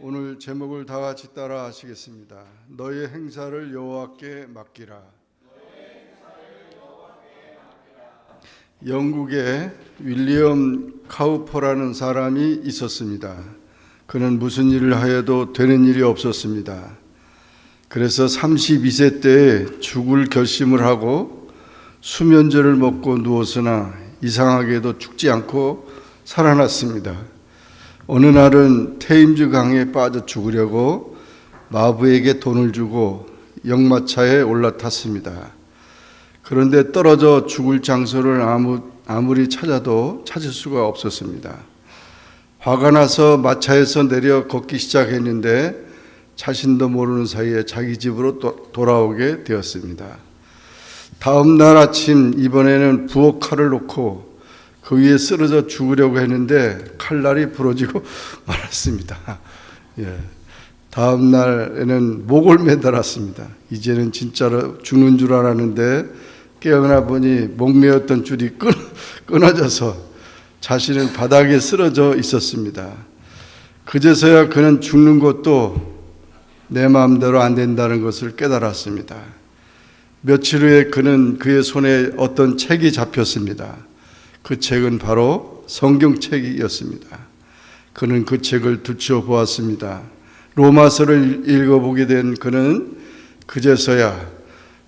오늘 제목을 다 같이 따라 하시겠습니다. 너의 행사를 여호와께 맡기라. 영국에 윌리엄 카우퍼라는 사람이 있었습니다. 그는 무슨 일을 하여도 되는 일이 없었습니다. 그래서 32세 때에 죽을 결심을 하고 수면제를 먹고 누웠으나 이상하게도 죽지 않고 살아났습니다. 어느 날은 테임즈 강에 빠져 죽으려고 마부에게 돈을 주고 역마차에 올라탔습니다. 그런데 떨어져 죽을 장소를 아무리 찾아도 찾을 수가 없었습니다. 화가 나서 마차에서 내려 걷기 시작했는데 자신도 모르는 사이에 자기 집으로 돌아오게 되었습니다. 다음 날 아침 이번에는 부엌 칼을 놓고 그 위에 쓰러져 죽으려고 했는데 칼날이 부러지고 말았습니다. 다음 날에는 목을 매달았습니다. 이제는 진짜로 죽는 줄 알았는데 깨어나 보니 목매었던 줄이 끊어져서 자신은 바닥에 쓰러져 있었습니다. 그제서야 그는 죽는 것도 내 마음대로 안 된다는 것을 깨달았습니다. 며칠 후에 그의 손에 어떤 책이 잡혔습니다. 그 책은 바로 성경책이었습니다. 그는 그 책을 들추어 보았습니다. 로마서를 읽어보게 된 그는 그제서야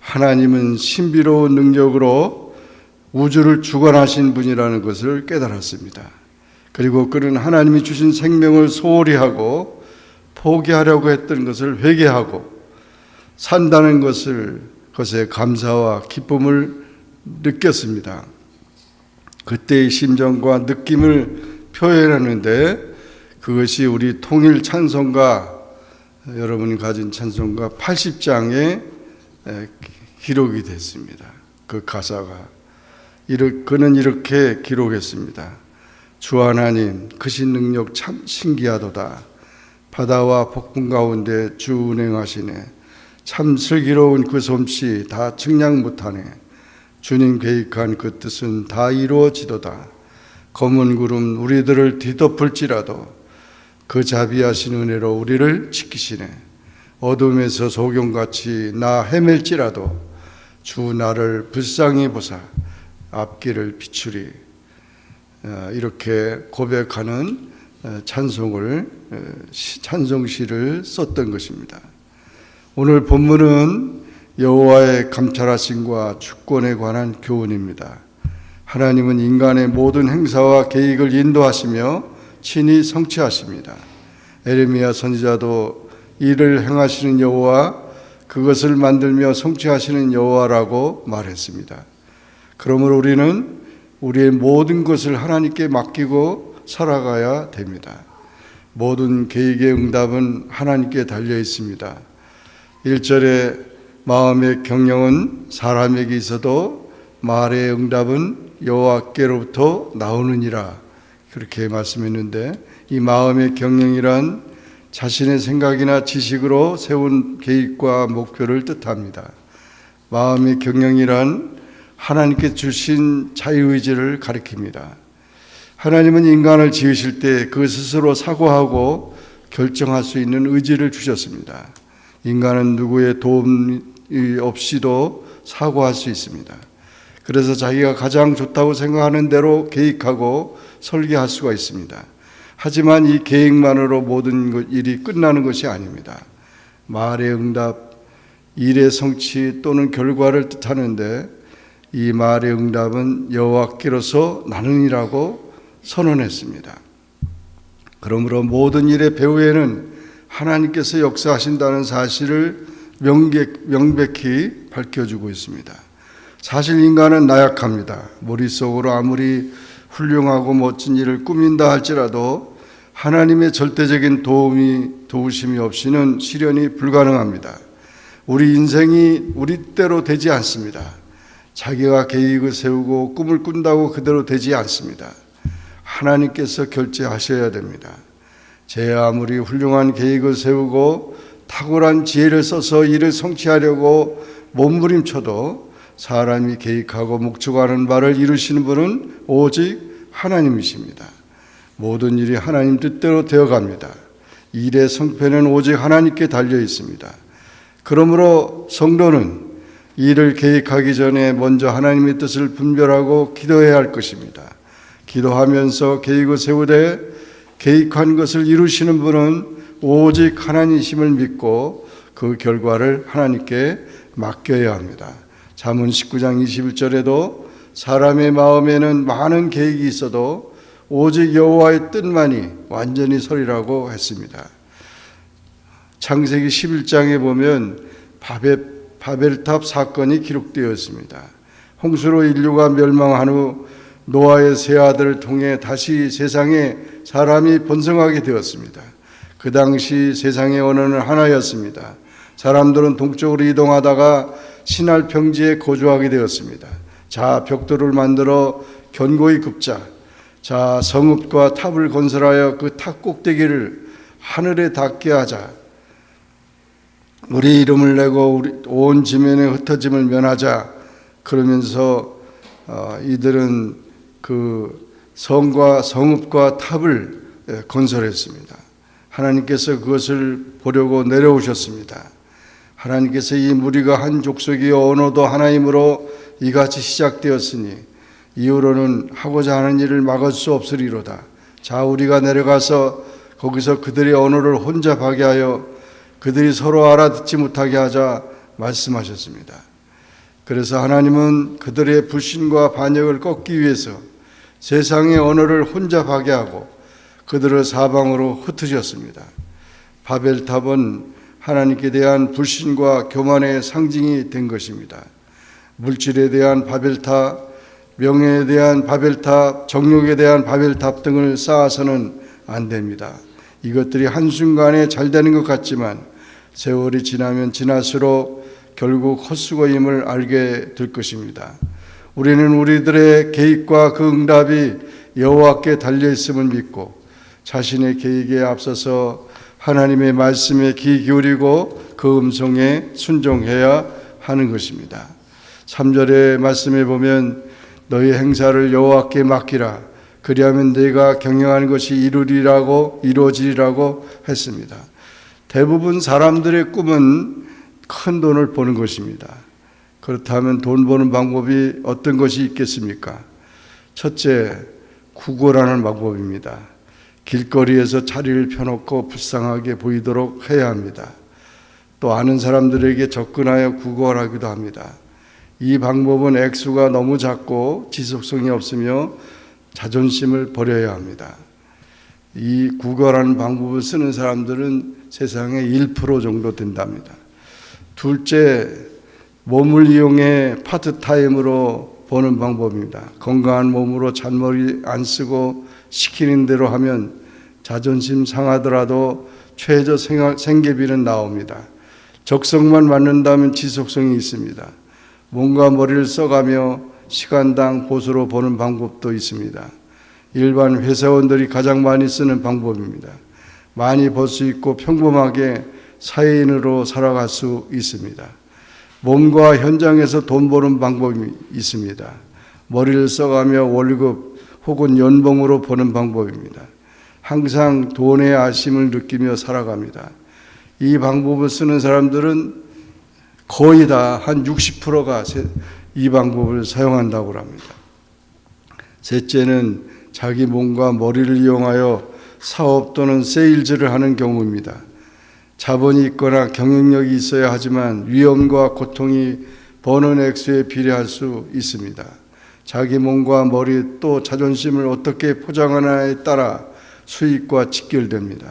하나님은 신비로운 능력으로 우주를 주관하신 분이라는 것을 깨달았습니다. 그리고 그는 하나님이 주신 생명을 소홀히 하고 포기하려고 했던 것을 회개하고 산다는 것에 감사와 기쁨을 느꼈습니다. 그때의 심정과 느낌을 표현하는데 그것이 우리 통일 찬송가, 여러분이 가진 찬송가 80장에 기록이 됐습니다. 그 가사가 그는 이렇게 기록했습니다. 주 하나님 크신 능력 참 신기하도다. 바다와 폭풍 가운데 주 운행하시네. 참 슬기로운 그 솜씨 다 측량 못하네. 주님 계획한 그 뜻은 다 이루어지도다. 검은 구름 우리들을 뒤덮을지라도 그 자비하신 은혜로 우리를 지키시네. 어둠에서 소경같이 나 헤맬지라도 주 나를 불쌍히 보사 앞길을 비추리. 이렇게 고백하는 찬송시를 썼던 것입니다. 오늘 본문은 여호와의 감찰하심과 주권에 관한 교훈입니다. 하나님은 인간의 모든 행사와 계획을 인도하시며 친히 성취하십니다. 에레미야 선지자도 이를 행하시는 여호와, 그것을 만들며 성취하시는 여호와라고 말했습니다. 그러므로 우리는 우리의 모든 것을 하나님께 맡기고 살아가야 됩니다. 모든 계획의 응답은 하나님께 달려 있습니다. 1절에 마음의 경영은 사람에게 있어도 말의 응답은 여호와께로부터 나오느니라, 그렇게 말씀했는데, 이 마음의 경영이란 자신의 생각이나 지식으로 세운 계획과 목표를 뜻합니다. 마음의 경영이란 하나님께 주신 자유의지를 가리킵니다. 하나님은 인간을 지으실 때 그 스스로 사고하고 결정할 수 있는 의지를 주셨습니다. 인간은 누구의 도움 없이도 사고할 수 있습니다. 그래서 자기가 가장 좋다고 생각하는 대로 계획하고 설계할 수가 있습니다. 하지만 이 계획만으로 모든 일이 끝나는 것이 아닙니다. 말의 응답, 일의 성취 또는 결과를 뜻하는데 이 말의 응답은 여호와께로서 나느니라고 선언했습니다. 그러므로 모든 일의 배후에는 하나님께서 역사하신다는 사실을 명백히 밝혀주고 있습니다. 사실 인간은 나약합니다. 머릿속으로 아무리 훌륭하고 멋진 일을 꾸민다 할지라도 하나님의 절대적인 도우심이 없이는 실현이 불가능합니다. 우리 인생이 우리 때로 되지 않습니다. 자기가 계획을 세우고 꿈을 꾼다고 그대로 되지 않습니다. 하나님께서 결제하셔야 됩니다. 제 아무리 훌륭한 계획을 세우고 탁월한 지혜를 써서 일을 성취하려고 몸부림쳐도 사람이 계획하고 목적하는 바를 이루시는 분은 오직 하나님이십니다. 모든 일이 하나님 뜻대로 되어갑니다. 일의 성패는 오직 하나님께 달려 있습니다. 그러므로 성도는 일을 계획하기 전에 먼저 하나님의 뜻을 분별하고 기도해야 할 것입니다. 기도하면서 계획을 세우되 계획한 것을 이루시는 분은 오직 하나님이심을 믿고 그 결과를 하나님께 맡겨야 합니다. 잠언 19장 21절에도 사람의 마음에는 많은 계획이 있어도 오직 여호와의 뜻만이 완전히 서리라고 했습니다. 창세기 11장에 보면 바벨탑 사건이 기록되어 있습니다. 홍수로 인류가 멸망한 후 노아의 세 아들을 통해 다시 세상에 사람이 번성하게 되었습니다. 그 당시 세상의 언어는 하나였습니다. 사람들은 동쪽으로 이동하다가 신할 평지에 거주하게 되었습니다. 자, 벽돌을 만들어 견고히 굽자. 자, 성읍과 탑을 건설하여 그 탑 꼭대기를 하늘에 닿게 하자. 우리 이름을 내고 우리 온 지면에 흩어짐을 면하자. 그러면서 이들은 그 성과 성읍과 탑을 건설했습니다. 하나님께서 그것을 보려고 내려오셨습니다. 하나님께서 이 무리가 한 족속이요 언어도 하나이므로 이같이 시작되었으니 이후로는 하고자 하는 일을 막을 수 없으리로다. 자, 우리가 내려가서 거기서 그들의 언어를 혼잡하게 하여 그들이 서로 알아듣지 못하게 하자 말씀하셨습니다. 그래서 하나님은 그들의 불신과 반역을 꺾기 위해서 세상의 언어를 혼잡하게 하고 그들을 사방으로 흩으셨습니다. 바벨탑은 하나님께 대한 불신과 교만의 상징이 된 것입니다. 물질에 대한 바벨탑, 명예에 대한 바벨탑, 정욕에 대한 바벨탑 등을 쌓아서는 안 됩니다. 이것들이 한순간에 잘 되는 것 같지만 세월이 지나면 지날수록 결국 헛수고임을 알게 될 것입니다. 우리는 우리들의 계획과 그 응답이 여호와께 달려있음을 믿고 자신의 계획에 앞서서 하나님의 말씀에 귀 기울이고 그 음성에 순종해야 하는 것입니다. 3절의 말씀에 보면 너희 행사를 여호와께 맡기라. 그리하면 내가 경영하는 것이 이루어지리라고 했습니다. 대부분 사람들의 꿈은 큰 돈을 버는 것입니다. 그렇다면 돈 버는 방법이 어떤 것이 있겠습니까? 첫째, 구걸하는 방법입니다. 길거리에서 자리를 펴놓고 불쌍하게 보이도록 해야 합니다. 또 아는 사람들에게 접근하여 구걸하기도 합니다. 이 방법은 액수가 너무 작고 지속성이 없으며 자존심을 버려야 합니다. 이 구걸하는 방법을 쓰는 사람들은 세상의 1% 정도 된답니다. 둘째, 몸을 이용해 파트타임으로 버는 방법입니다. 건강한 몸으로 잔머리 안 쓰고 시키는 대로 하면 자존심 상하더라도 최저 생계비는 나옵니다. 적성만 맞는다면 지속성이 있습니다. 몸과 머리를 써가며 시간당 보수로 버는 방법도 있습니다. 일반 회사원들이 가장 많이 쓰는 방법입니다. 많이 벌 수 있고 평범하게 사회인으로 살아갈 수 있습니다. 몸과 현장에서 돈 버는 방법이 있습니다. 머리를 써가며 월급 혹은 연봉으로 버는 방법입니다. 항상 돈의 아쉬움을 느끼며 살아갑니다. 이 방법을 쓰는 사람들은 거의 다 한 60%가 이 방법을 사용한다고 합니다. 셋째는 자기 몸과 머리를 이용하여 사업 또는 세일즈를 하는 경우입니다. 자본이 있거나 경영력이 있어야 하지만 위험과 고통이 버는 액수에 비례할 수 있습니다. 자기 몸과 머리 또 자존심을 어떻게 포장하느냐에 따라 수익과 직결됩니다.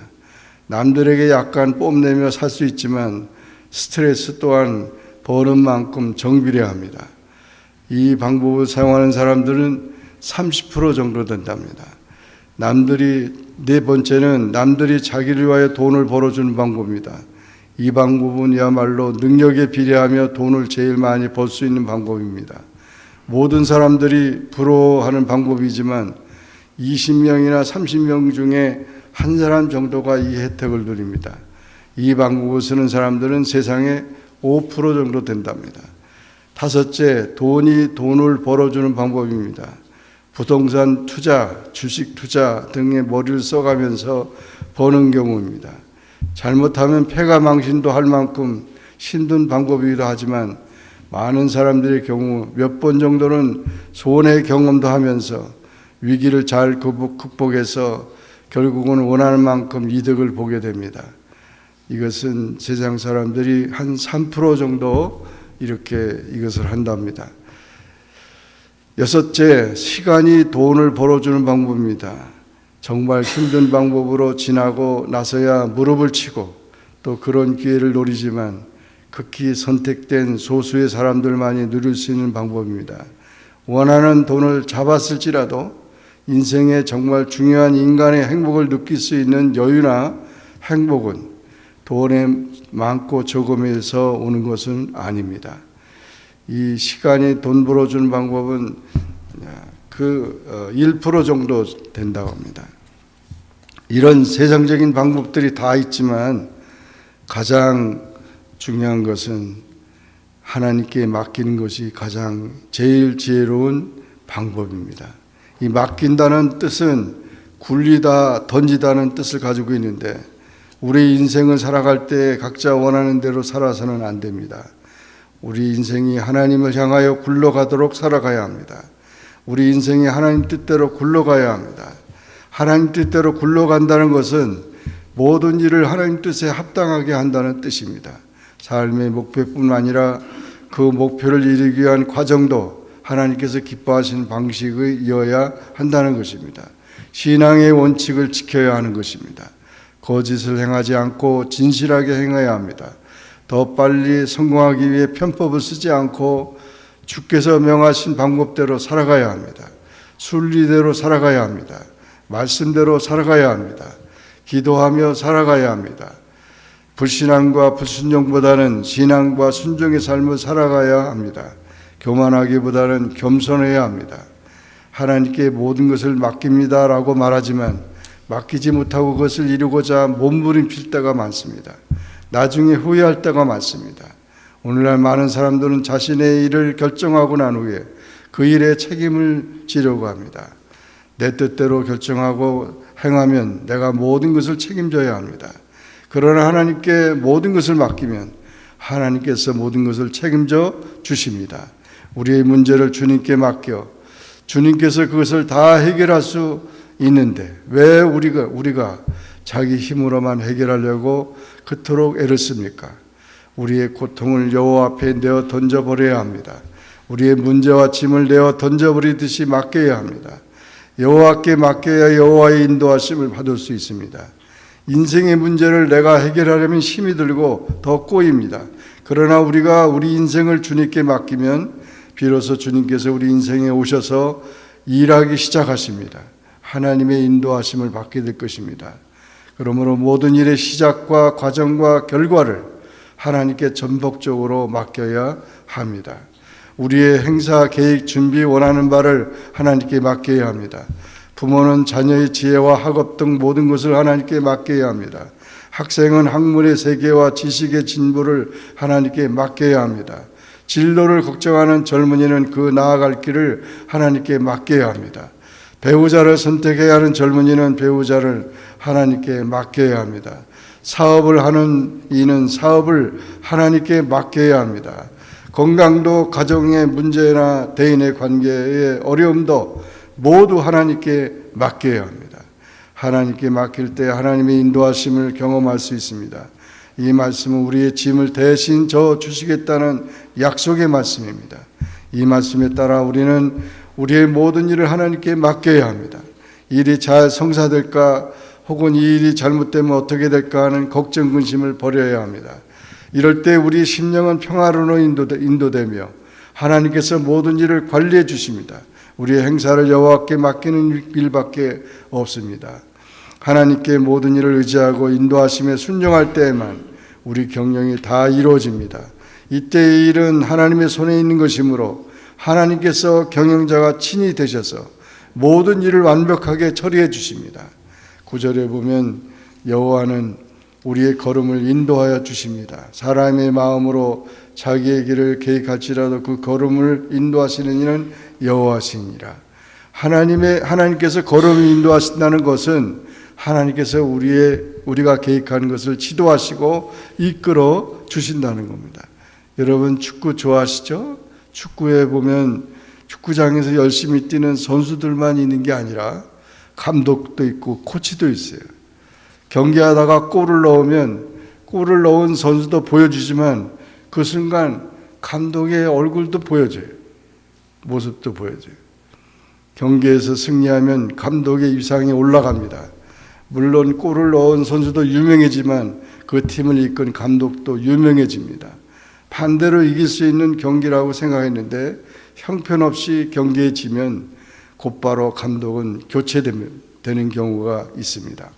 남들에게 약간 뽐내며 살 수 있지만 스트레스 또한 버는 만큼 정비례합니다. 이 방법을 사용하는 사람들은 30% 정도 된답니다. 네 번째는 남들이 자기를 위하여 돈을 벌어주는 방법입니다. 이 방법은야말로 능력에 비례하며 돈을 제일 많이 벌 수 있는 방법입니다. 모든 사람들이 부러워하는 방법이지만 20명이나 30명 중에 한 사람 정도가 이 혜택을 누립니다. 이 방법을 쓰는 사람들은 세상에 5% 정도 된답니다. 다섯째, 돈을 벌어주는 방법입니다. 부동산 투자, 주식 투자 등에 머리를 써가면서 버는 경우입니다. 잘못하면 패가 망신도 할 만큼 힘든 방법이기도 하지만 많은 사람들의 경우 몇 번 정도는 손해 경험도 하면서 위기를 잘 극복해서 결국은 원하는 만큼 이득을 보게 됩니다. 이것은 세상 사람들이 한 3% 정도 이렇게 이것을 한답니다. 여섯째, 시간이 돈을 벌어주는 방법입니다. 정말 힘든 방법으로 지나고 나서야 무릎을 치고 또 그런 기회를 노리지만 극히 선택된 소수의 사람들만이 누릴 수 있는 방법입니다. 원하는 돈을 잡았을지라도 인생에 정말 중요한 인간의 행복을 느낄 수 있는 여유나 행복은 돈의 많고 적음에서 오는 것은 아닙니다. 이 시간이 돈 벌어주는 방법은 그 1% 정도 된다고 합니다. 이런 세상적인 방법들이 다 있지만 가장 중요한 것은 하나님께 맡기는 것이 가장 제일 지혜로운 방법입니다. 이 맡긴다는 뜻은 굴리다, 던지다는 뜻을 가지고 있는데 우리 인생을 살아갈 때 각자 원하는 대로 살아서는 안 됩니다. 우리 인생이 하나님을 향하여 굴러가도록 살아가야 합니다. 우리 인생이 하나님 뜻대로 굴러가야 합니다. 하나님 뜻대로 굴러간다는 것은 모든 일을 하나님 뜻에 합당하게 한다는 뜻입니다. 삶의 목표뿐만 아니라 그 목표를 이루기 위한 과정도 하나님께서 기뻐하시는 방식이어야 한다는 것입니다. 신앙의 원칙을 지켜야 하는 것입니다. 거짓을 행하지 않고 진실하게 행해야 합니다. 더 빨리 성공하기 위해 편법을 쓰지 않고 주께서 명하신 방법대로 살아가야 합니다. 순리대로 살아가야 합니다. 말씀대로 살아가야 합니다. 기도하며 살아가야 합니다. 불신앙과 불순종보다는 신앙과 순종의 삶을 살아가야 합니다. 교만하기보다는 겸손해야 합니다. 하나님께 모든 것을 맡깁니다라고 말하지만 맡기지 못하고 그것을 이루고자 몸부림칠 때가 많습니다. 나중에 후회할 때가 많습니다. 오늘날 많은 사람들은 자신의 일을 결정하고 난 후에 그 일에 책임을 지려고 합니다. 내 뜻대로 결정하고 행하면 내가 모든 것을 책임져야 합니다. 그러나 하나님께 모든 것을 맡기면 하나님께서 모든 것을 책임져 주십니다. 우리의 문제를 주님께 맡겨 주님께서 그것을 다 해결할 수 있는데 왜 우리가 자기 힘으로만 해결하려고 그토록 애를 씁니까? 우리의 고통을 여호와 앞에 내어 던져버려야 합니다. 우리의 문제와 짐을 내어 던져버리듯이 맡겨야 합니다. 여호와께 맡겨야 여호와의 인도하심을 받을 수 있습니다. 인생의 문제를 내가 해결하려면 힘이 들고 더 꼬입니다. 그러나 우리가 우리 인생을 주님께 맡기면 비로소 주님께서 우리 인생에 오셔서 일하기 시작하십니다. 하나님의 인도하심을 받게 될 것입니다. 그러므로 모든 일의 시작과 과정과 결과를 하나님께 전폭적으로 맡겨야 합니다. 우리의 행사, 계획, 준비, 원하는 바를 하나님께 맡겨야 합니다. 부모는 자녀의 지혜와 학업 등 모든 것을 하나님께 맡겨야 합니다. 학생은 학문의 세계와 지식의 진보를 하나님께 맡겨야 합니다. 진로를 걱정하는 젊은이는 그 나아갈 길을 하나님께 맡겨야 합니다. 배우자를 선택해야 하는 젊은이는 배우자를 하나님께 맡겨야 합니다. 사업을 하는 이는 사업을 하나님께 맡겨야 합니다. 건강도 가정의 문제나 대인의 관계의 어려움도 모두 하나님께 맡겨야 합니다. 하나님께 맡길 때 하나님의 인도하심을 경험할 수 있습니다. 이 말씀은 우리의 짐을 대신 져 주시겠다는 약속의 말씀입니다. 이 말씀에 따라 우리는 우리의 모든 일을 하나님께 맡겨야 합니다. 일이 잘 성사될까 혹은 이 일이 잘못되면 어떻게 될까 하는 걱정 근심을 버려야 합니다. 이럴 때 우리 심령은 평화로로 인도되며 하나님께서 모든 일을 관리해 주십니다. 우리의 행사를 여호와께 맡기는 일밖에 없습니다. 하나님께 모든 일을 의지하고 인도하심에 순종할 때에만 우리 경영이 다 이루어집니다. 이때의 일은 하나님의 손에 있는 것이므로 하나님께서 경영자가 친히 되셔서 모든 일을 완벽하게 처리해 주십니다. 9절에 보면 여호와는 우리의 걸음을 인도하여 주십니다. 사람의 마음으로 자기의 길을 계획할지라도 그 걸음을 인도하시는 이는 여호와시니라. 하나님께서 걸음을 인도하신다는 것은 하나님께서 우리가 계획하는 것을 지도하시고 이끌어 주신다는 겁니다. 여러분 축구 좋아하시죠? 축구에 보면 축구장에서 열심히 뛰는 선수들만 있는 게 아니라 감독도 있고 코치도 있어요. 경기하다가 골을 넣은 선수도 보여주지만 그 순간 감독의 얼굴도 보여줘요. 모습도 보여줘요. 경기에서 승리하면 감독의 위상이 올라갑니다. 물론 골을 넣은 선수도 유명해지만 그 팀을 이끈 감독도 유명해집니다. 반대로 이길 수 있는 경기라고 생각했는데 형편없이 경기에 지면 곧바로 감독은 교체되는 경우가 있습니다.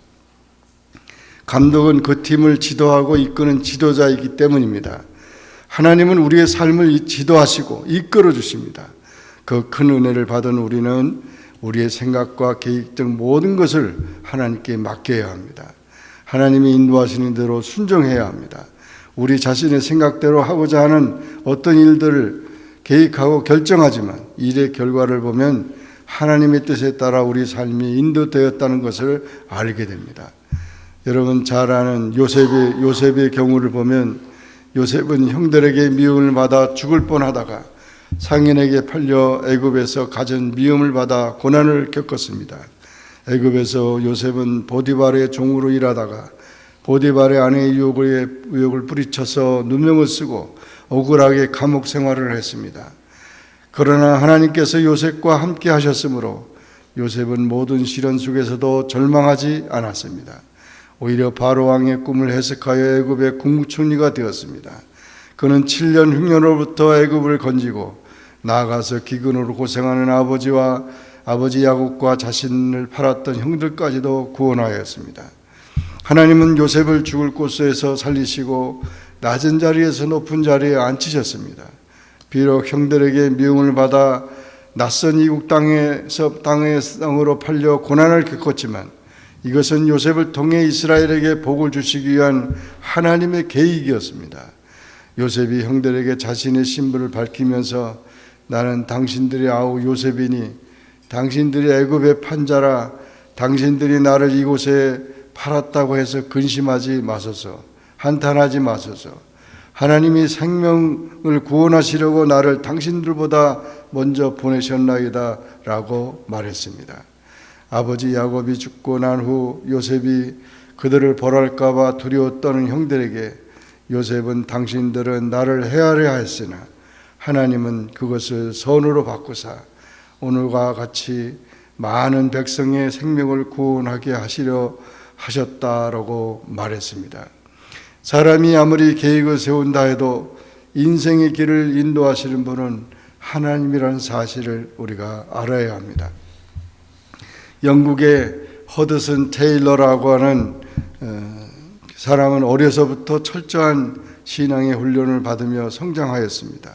감독은 그 팀을 지도하고 이끄는 지도자이기 때문입니다. 하나님은 우리의 삶을 지도하시고 이끌어 주십니다. 그 큰 은혜를 받은 우리는 우리의 생각과 계획 등 모든 것을 하나님께 맡겨야 합니다. 하나님이 인도하시는 대로 순종해야 합니다. 우리 자신의 생각대로 하고자 하는 어떤 일들을 계획하고 결정하지만 일의 결과를 보면 하나님의 뜻에 따라 우리 삶이 인도되었다는 것을 알게 됩니다. 여러분 잘 아는 요셉의 경우를 보면 요셉은 형들에게 미움을 받아 죽을 뻔하다가 상인에게 팔려 애굽에서 갖은 미움을 받아 고난을 겪었습니다. 애굽에서 요셉은 보디발의 종으로 일하다가 보디발의 아내의 유혹을 뿌리쳐서 누명을 쓰고 억울하게 감옥 생활을 했습니다. 그러나 하나님께서 요셉과 함께 하셨으므로 요셉은 모든 시련 속에서도 절망하지 않았습니다. 오히려 바로 왕의 꿈을 해석하여 애굽의 국무총리가 되었습니다. 그는 7년 흉년으로부터 애굽을 건지고 나아가서 기근으로 고생하는 아버지 야곱과 자신을 팔았던 형들까지도 구원하였습니다. 하나님은 요셉을 죽을 곳에서 살리시고 낮은 자리에서 높은 자리에 앉히셨습니다. 비록 형들에게 미움을 받아 낯선 이국 땅의 땅으로 팔려 고난을 겪었지만 이것은 요셉을 통해 이스라엘에게 복을 주시기 위한 하나님의 계획이었습니다. 요셉이 형들에게 자신의 신분을 밝히면서 나는 당신들의 아우 요셉이니 당신들이 애굽의 판자라 당신들이 나를 이곳에 팔았다고 해서 근심하지 마소서, 한탄하지 마소서. 하나님이 생명을 구원하시려고 나를 당신들보다 먼저 보내셨나이다 라고 말했습니다. 아버지 야곱이 죽고 난 후 요셉이 그들을 벌할까 봐 두려워 떠는 형들에게 요셉은 당신들은 나를 헤아려 했으나 하나님은 그것을 선으로 바꾸사 오늘과 같이 많은 백성의 생명을 구원하게 하시려 하셨다라고 말했습니다. 사람이 아무리 계획을 세운다 해도 인생의 길을 인도하시는 분은 하나님이라는 사실을 우리가 알아야 합니다. 영국의 허드슨 테일러라고 하는 사람은 어려서부터 철저한 신앙의 훈련을 받으며 성장하였습니다.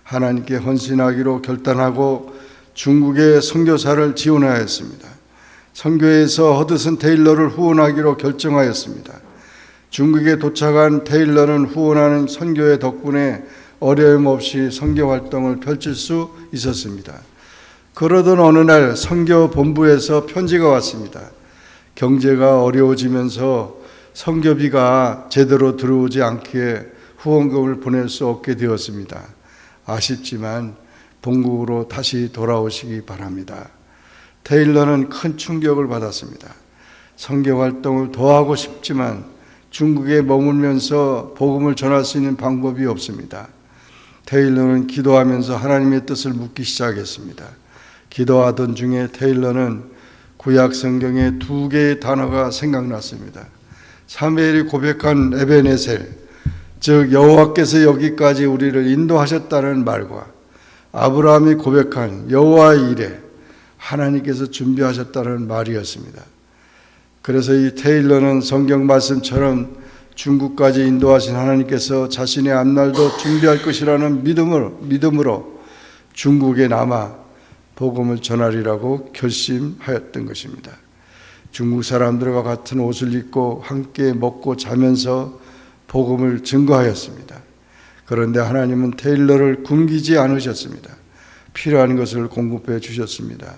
하나님께 헌신하기로 결단하고 중국의 선교사를 지원하였습니다. 선교에서 허드슨 테일러를 후원하기로 결정하였습니다. 중국에 도착한 테일러는 후원하는 선교의 덕분에 어려움 없이 선교 활동을 펼칠 수 있었습니다. 그러던 어느 날 선교 본부에서 편지가 왔습니다. 경제가 어려워지면서 선교비가 제대로 들어오지 않기에 후원금을 보낼 수 없게 되었습니다. 아쉽지만 본국으로 다시 돌아오시기 바랍니다. 테일러는 큰 충격을 받았습니다. 선교 활동을 더 하고 싶지만 중국에 머물면서 복음을 전할 수 있는 방법이 없습니다. 테일러는 기도하면서 하나님의 뜻을 묻기 시작했습니다. 기도하던 중에 테일러는 구약 성경의 두 개의 단어가 생각났습니다. 사무엘이 고백한 에베네셀, 즉 여호와께서 여기까지 우리를 인도하셨다는 말과 아브라함이 고백한 여호와의 이레, 하나님께서 준비하셨다는 말이었습니다. 그래서 이 테일러는 성경 말씀처럼 중국까지 인도하신 하나님께서 자신의 앞날도 준비할 것이라는 믿음으로 중국에 남아 복음을 전하리라고 결심하였던 것입니다. 중국 사람들과 같은 옷을 입고 함께 먹고 자면서 복음을 증거하였습니다. 그런데 하나님은 테일러를 굶기지 않으셨습니다. 필요한 것을 공급해 주셨습니다.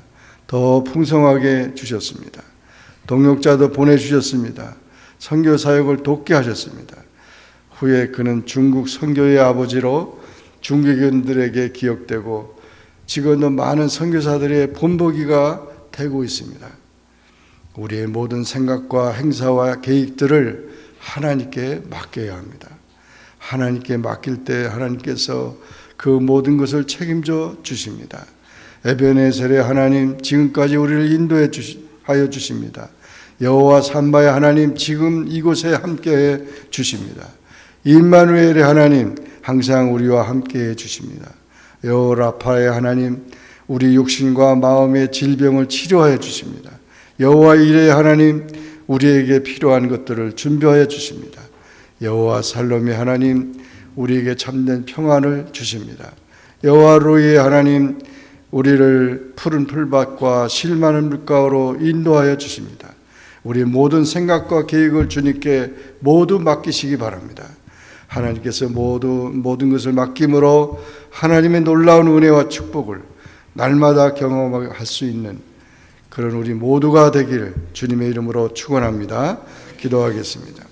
더 풍성하게 주셨습니다. 동역자도 보내주셨습니다. 선교 사역을 돕게 하셨습니다. 후에 그는 중국 선교의 아버지로 중국인들에게 기억되고 지금도 많은 선교사들의 본보기가 되고 있습니다. 우리의 모든 생각과 행사와 계획들을 하나님께 맡겨야 합니다. 하나님께 맡길 때 하나님께서 그 모든 것을 책임져 주십니다. 에베네셀의 하나님 지금까지 우리를 인도해 하여 주십니다. 여호와 삼바의 하나님 지금 이곳에 함께해 주십니다. 임마누엘의 하나님 항상 우리와 함께해 주십니다. 여호와 라파의 하나님 우리 육신과 마음의 질병을 치료하여 주십니다. 여호와 이레의 하나님 우리에게 필요한 것들을 준비하여 주십니다. 여호와 살롬의 하나님 우리에게 참된 평안을 주십니다. 여호와 로이의 하나님 우리를 푸른 풀밭과 실 많은 물가로 인도하여 주십니다. 우리 모든 생각과 계획을 주님께 모두 맡기시기 바랍니다. 하나님께서 모든 것을 맡김으로 하나님의 놀라운 은혜와 축복을 날마다 경험할 수 있는 그런 우리 모두가 되기를 주님의 이름으로 축원합니다. 기도하겠습니다.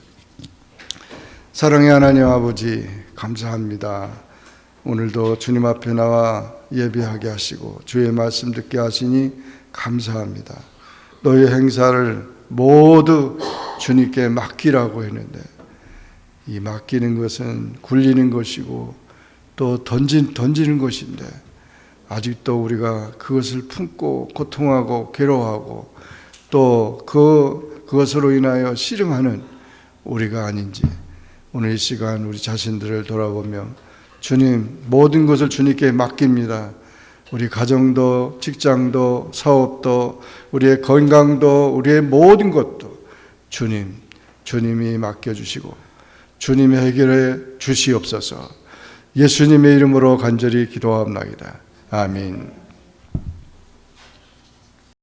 사랑의 하나님 아버지 감사합니다. 오늘도 주님 앞에 나와 예배하게 하시고 주의 말씀 듣게 하시니 감사합니다. 너의 행사를 모두 주님께 맡기라고 했는데 이 맡기는 것은 굴리는 것이고 또 던지는 것인데 아직도 우리가 그것을 품고 고통하고 괴로워하고 또 그것으로 인하여 씨름하는 우리가 아닌지 오늘 이 시간 우리 자신들을 돌아보며 주님 모든 것을 주님께 맡깁니다. 우리 가정도 직장도 사업도 우리의 건강도 우리의 모든 것도 주님이 맡겨주시고 주님이 해결해 주시옵소서. 예수님의 이름으로 간절히 기도합니다. 아멘.